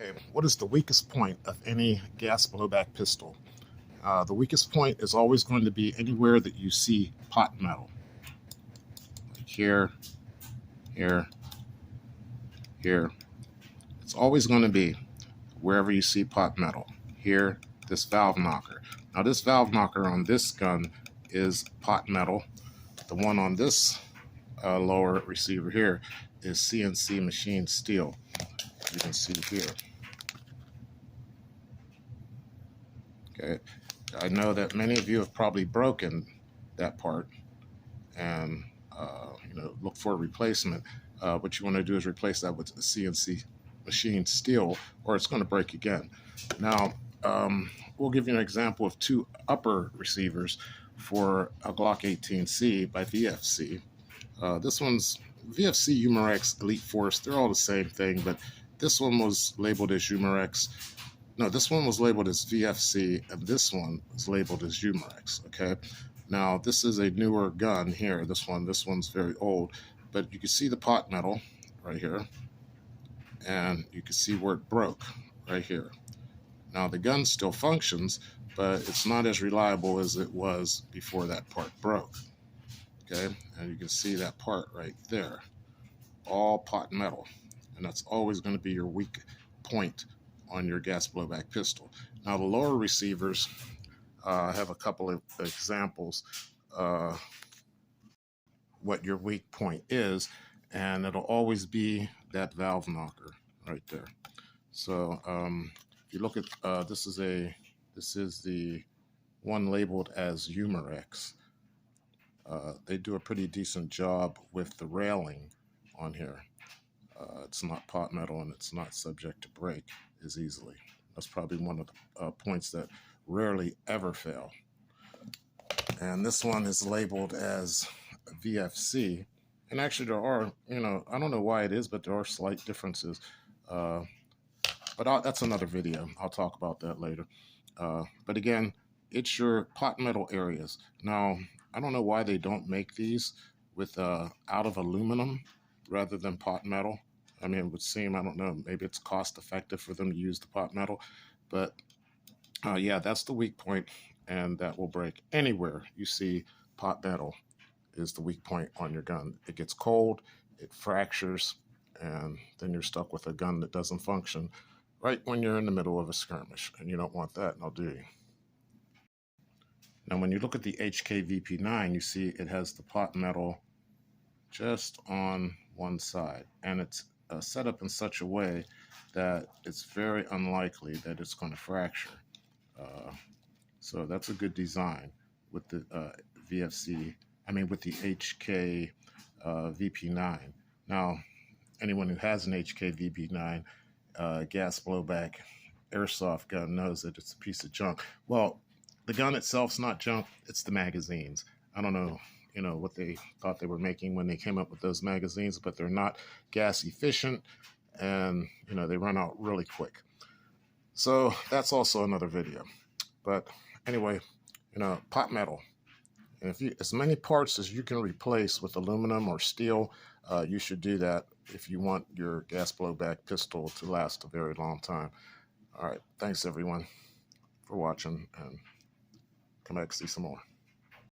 Okay, what is the weakest point of any gas blowback pistol? The weakest point is always going to be anywhere that you see pot metal. Like here, here, here. It's always going to be wherever you see pot metal. Here, this valve knocker. Now this valve knocker on this gun is pot metal. The one on this lower receiver here is CNC machined steel. You can see here. Okay, I know that many of you have probably broken that part and look for a replacement. What you want to do is replace that with a CNC machined steel, or it's going to break again. Now, we'll give you an example of two upper receivers for a Glock 18C by VFC. This one's VFC Humorex Elite Force. They're all the same thing, but this one was labeled as Humorex. No, this one was labeled as VFC, and this one is labeled as Humorex. Okay. Now, this is a newer gun here. This one's very old, but you can see the pot metal right here, and you can see where it broke right here. Now, the gun still functions, but it's not as reliable as it was before that part broke. Okay, and you can see that part right there, all pot metal, and that's always going to be your weak point on your gas blowback pistol. Now, the lower receivers have a couple of examples what your weak point is, and it'll always be that valve knocker right there. So if you look at this is the one labeled as Humorex. They do a pretty decent job with the railing on here. It's not pot metal and it's not subject to break as easily. That's probably one of the points that rarely ever fail. And this one is labeled as VFC. And actually there are, I don't know why it is, but there are slight differences. But that's another video. I'll talk about that later. But again, it's your pot metal areas. Now, I don't know why they don't make these with out of aluminum rather than pot metal. I mean, it would seem, I don't know, maybe it's cost effective for them to use the pot metal. But yeah, that's the weak point, and that will break anywhere you see pot metal is the weak point on your gun. It gets cold, it fractures, and then you're stuck with a gun that doesn't function right when you're in the middle of a skirmish, and you don't want that, now do you? Now, when you look at the HKVP9, you see it has the pot metal just on one side, and it's set up in such a way that it's very unlikely that it's going to fracture. So that's a good design with the with the HK VP9. Now, anyone who has an HK VP9 gas blowback airsoft gun knows that it's a piece of junk. Well, the gun itself's not junk, it's the magazines. I don't know, what they thought they were making when they came up with those magazines, but they're not gas efficient, and, they run out really quick. So that's also another video. But anyway, pot metal. And as many parts as you can replace with aluminum or steel, you should do that if you want your gas blowback pistol to last a very long time. All right, thanks everyone for watching, and come back to see some more.